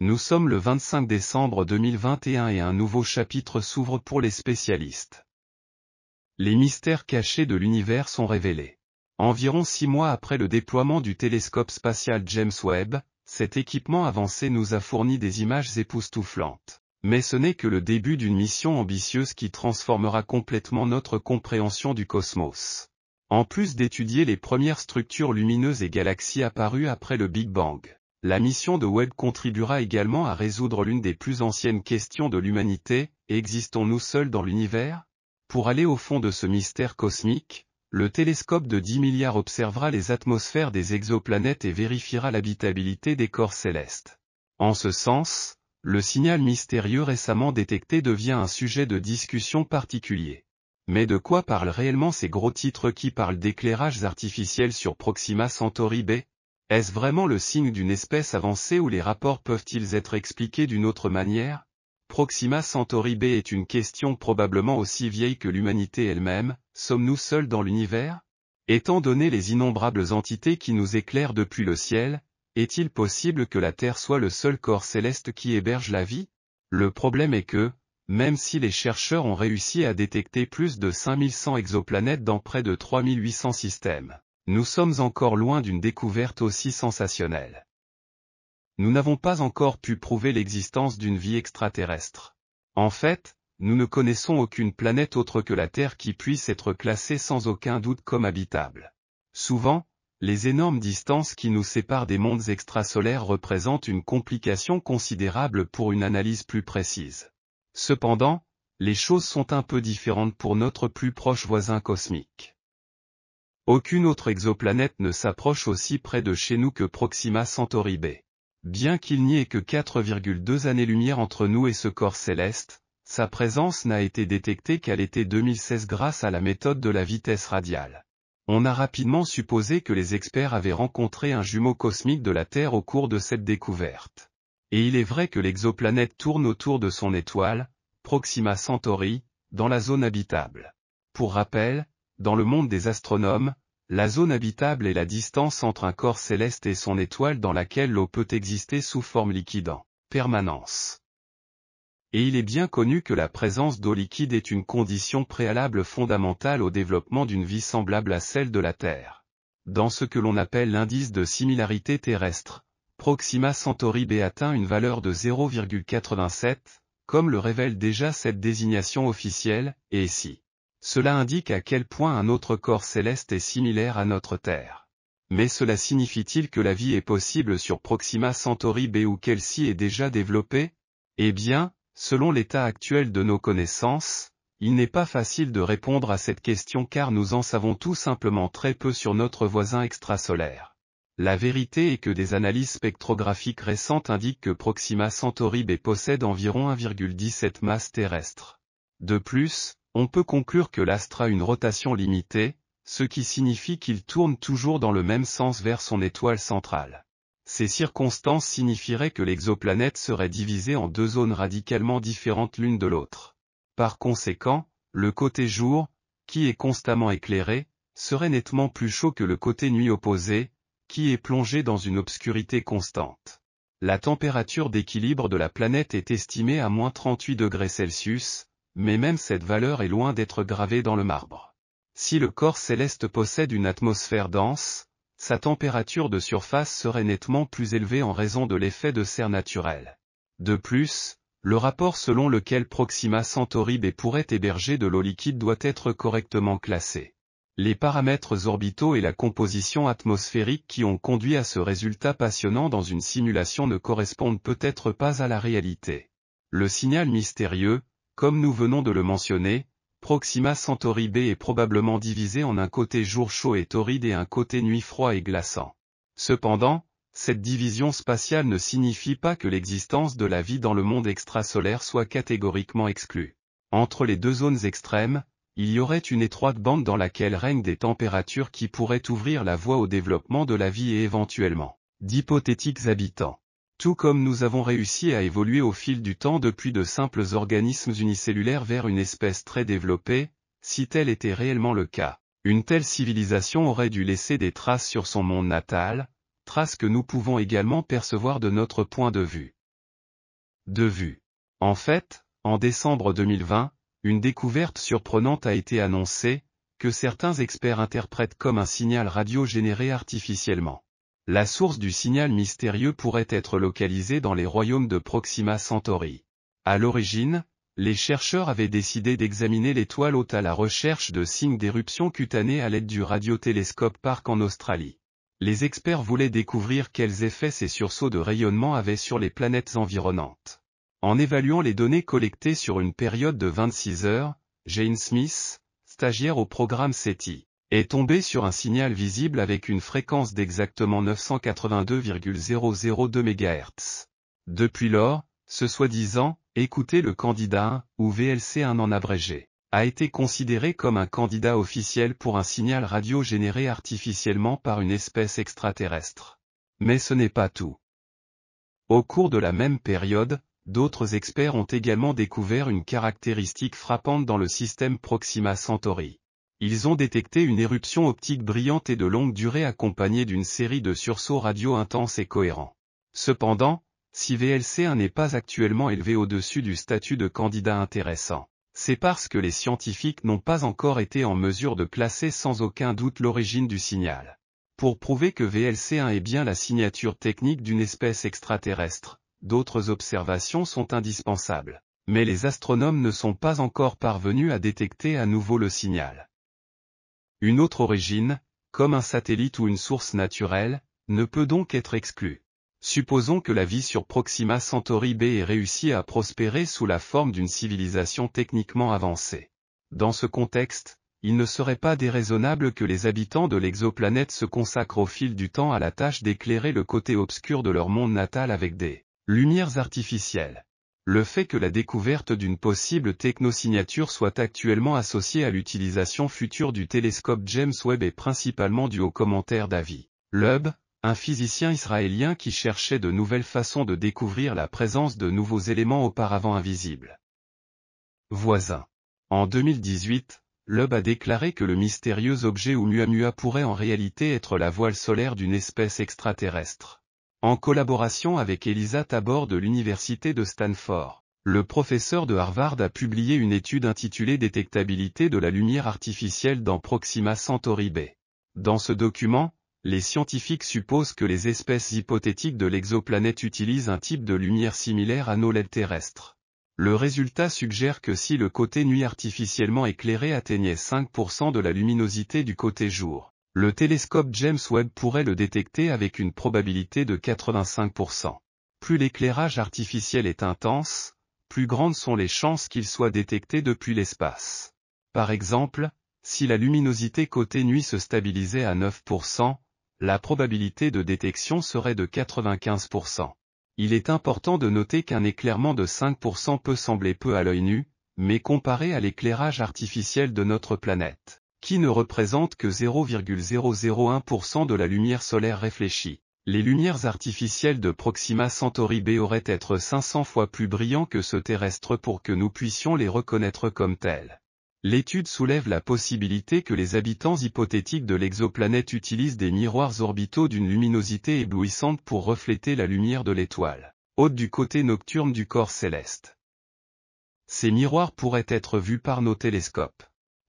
Nous sommes le 25 décembre 2021 et un nouveau chapitre s'ouvre pour les spécialistes. Les mystères cachés de l'univers sont révélés. Environ 6 mois après le déploiement du télescope spatial James Webb, cet équipement avancé nous a fourni des images époustouflantes. Mais ce n'est que le début d'une mission ambitieuse qui transformera complètement notre compréhension du cosmos. En plus d'étudier les premières structures lumineuses et galaxies apparues après le Big Bang, la mission de Webb contribuera également à résoudre l'une des plus anciennes questions de l'humanité: existons-nous seuls dans l'univers? Pour aller au fond de ce mystère cosmique, le télescope de 10 milliards observera les atmosphères des exoplanètes et vérifiera l'habitabilité des corps célestes. En ce sens, le signal mystérieux récemment détecté devient un sujet de discussion particulier. Mais de quoi parlent réellement ces gros titres qui parlent d'éclairages artificiels sur Proxima Centauri b? Est-ce vraiment le signe d'une espèce avancée ou les rapports peuvent-ils être expliqués d'une autre manière? Proxima Centauri b est une question probablement aussi vieille que l'humanité elle-même: sommes-nous seuls dans l'univers? Étant donné les innombrables entités qui nous éclairent depuis le ciel, est-il possible que la Terre soit le seul corps céleste qui héberge la vie? Le problème est que, même si les chercheurs ont réussi à détecter plus de 5100 exoplanètes dans près de 3800 systèmes, nous sommes encore loin d'une découverte aussi sensationnelle. Nous n'avons pas encore pu prouver l'existence d'une vie extraterrestre. En fait, nous ne connaissons aucune planète autre que la Terre qui puisse être classée sans aucun doute comme habitable. Souvent, les énormes distances qui nous séparent des mondes extrasolaires représentent une complication considérable pour une analyse plus précise. Cependant, les choses sont un peu différentes pour notre plus proche voisin cosmique. Aucune autre exoplanète ne s'approche aussi près de chez nous que Proxima Centauri b. Bien qu'il n'y ait que 4,2 années-lumière entre nous et ce corps céleste, sa présence n'a été détectée qu'à l'été 2016 grâce à la méthode de la vitesse radiale. On a rapidement supposé que les experts avaient rencontré un jumeau cosmique de la Terre au cours de cette découverte. Et il est vrai que l'exoplanète tourne autour de son étoile, Proxima Centauri, dans la zone habitable. Pour rappel, dans le monde des astronomes, la zone habitable est la distance entre un corps céleste et son étoile dans laquelle l'eau peut exister sous forme liquide en permanence. Et il est bien connu que la présence d'eau liquide est une condition préalable fondamentale au développement d'une vie semblable à celle de la Terre. Dans ce que l'on appelle l'indice de similarité terrestre, Proxima Centauri b atteint une valeur de 0,87, comme le révèle déjà cette désignation officielle, et si. Cela indique à quel point un autre corps céleste est similaire à notre Terre. Mais cela signifie-t-il que la vie est possible sur Proxima Centauri b ou qu'elle s'y est déjà développée? Eh bien, selon l'état actuel de nos connaissances, il n'est pas facile de répondre à cette question car nous en savons tout simplement très peu sur notre voisin extrasolaire. La vérité est que des analyses spectrographiques récentes indiquent que Proxima Centauri b possède environ 1,17 masse terrestre. De plus, on peut conclure que l'astre a une rotation limitée, ce qui signifie qu'il tourne toujours dans le même sens vers son étoile centrale. Ces circonstances signifieraient que l'exoplanète serait divisée en deux zones radicalement différentes l'une de l'autre. Par conséquent, le côté jour, qui est constamment éclairé, serait nettement plus chaud que le côté nuit opposé, qui est plongé dans une obscurité constante. La température d'équilibre de la planète est estimée à -38°C, mais même cette valeur est loin d'être gravée dans le marbre. Si le corps céleste possède une atmosphère dense, sa température de surface serait nettement plus élevée en raison de l'effet de serre naturel. De plus, le rapport selon lequel Proxima Centauri b pourrait héberger de l'eau liquide doit être correctement classé. Les paramètres orbitaux et la composition atmosphérique qui ont conduit à ce résultat passionnant dans une simulation ne correspondent peut-être pas à la réalité. Le signal mystérieux, comme nous venons de le mentionner, Proxima Centauri b est probablement divisé en un côté jour chaud et torride et un côté nuit froid et glaçant. Cependant, cette division spatiale ne signifie pas que l'existence de la vie dans le monde extrasolaire soit catégoriquement exclue. Entre les deux zones extrêmes, il y aurait une étroite bande dans laquelle règnent des températures qui pourraient ouvrir la voie au développement de la vie et éventuellement, d'hypothétiques habitants. Tout comme nous avons réussi à évoluer au fil du temps depuis de simples organismes unicellulaires vers une espèce très développée, si tel était réellement le cas, une telle civilisation aurait dû laisser des traces sur son monde natal, traces que nous pouvons également percevoir de notre point de vue. de vue. En fait, en décembre 2020, une découverte surprenante a été annoncée, que certains experts interprètent comme un signal radio généré artificiellement. La source du signal mystérieux pourrait être localisée dans les royaumes de Proxima Centauri. À l'origine, les chercheurs avaient décidé d'examiner l'étoile hôte à la recherche de signes d'éruption cutanée à l'aide du radiotélescope Park en Australie. Les experts voulaient découvrir quels effets ces sursauts de rayonnement avaient sur les planètes environnantes. En évaluant les données collectées sur une période de 26 heures, Jane Smith, stagiaire au programme SETI, est tombé sur un signal visible avec une fréquence d'exactement 982,002 MHz. Depuis lors, ce soi-disant « écoutez le candidat 1 » ou VLC1 en abrégé, a été considéré comme un candidat officiel pour un signal radio généré artificiellement par une espèce extraterrestre. Mais ce n'est pas tout. Au cours de la même période, d'autres experts ont également découvert une caractéristique frappante dans le système Proxima Centauri. Ils ont détecté une éruption optique brillante et de longue durée accompagnée d'une série de sursauts radio intenses et cohérents. Cependant, si VLC1 n'est pas actuellement élevé au-dessus du statut de candidat intéressant, c'est parce que les scientifiques n'ont pas encore été en mesure de classer sans aucun doute l'origine du signal. Pour prouver que VLC1 est bien la signature technique d'une espèce extraterrestre, d'autres observations sont indispensables, mais les astronomes ne sont pas encore parvenus à détecter à nouveau le signal. Une autre origine, comme un satellite ou une source naturelle, ne peut donc être exclue. Supposons que la vie sur Proxima Centauri b ait réussi à prospérer sous la forme d'une civilisation techniquement avancée. Dans ce contexte, il ne serait pas déraisonnable que les habitants de l'exoplanète se consacrent au fil du temps à la tâche d'éclairer le côté obscur de leur monde natal avec des lumières artificielles. Le fait que la découverte d'une possible technosignature soit actuellement associée à l'utilisation future du télescope James Webb est principalement dû aux commentaires d'Avi Loeb, un physicien israélien qui cherchait de nouvelles façons de découvrir la présence de nouveaux éléments auparavant invisibles. Voisin. En 2018, Loeb a déclaré que le mystérieux objet Oumuamua pourrait en réalité être la voile solaire d'une espèce extraterrestre. En collaboration avec Elisa Tabor de l'Université de Stanford, le professeur de Harvard a publié une étude intitulée « Détectabilité de la lumière artificielle dans Proxima Centauri b ». Dans ce document, les scientifiques supposent que les espèces hypothétiques de l'exoplanète utilisent un type de lumière similaire à nos LED terrestres. Le résultat suggère que si le côté nuit artificiellement éclairé atteignait 5% de la luminosité du côté jour, le télescope James Webb pourrait le détecter avec une probabilité de 85%. Plus l'éclairage artificiel est intense, plus grandes sont les chances qu'il soit détecté depuis l'espace. Par exemple, si la luminosité côté nuit se stabilisait à 9%, la probabilité de détection serait de 95%. Il est important de noter qu'un éclairement de 5% peut sembler peu à l'œil nu, mais comparé à l'éclairage artificiel de notre planète, qui ne représente que 0,001% de la lumière solaire réfléchie, les lumières artificielles de Proxima Centauri b auraient être 500 fois plus brillants que ceux terrestres pour que nous puissions les reconnaître comme tels. L'étude soulève la possibilité que les habitants hypothétiques de l'exoplanète utilisent des miroirs orbitaux d'une luminosité éblouissante pour refléter la lumière de l'étoile, haute du côté nocturne du corps céleste. Ces miroirs pourraient être vus par nos télescopes.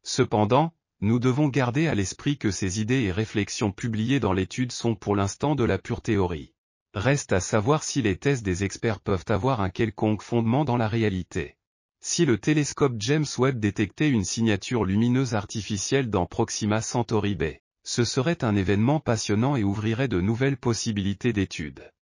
Cependant, nous devons garder à l'esprit que ces idées et réflexions publiées dans l'étude sont pour l'instant de la pure théorie. Reste à savoir si les thèses des experts peuvent avoir un quelconque fondement dans la réalité. Si le télescope James Webb détectait une signature lumineuse artificielle dans Proxima Centauri b, ce serait un événement passionnant et ouvrirait de nouvelles possibilités d'études.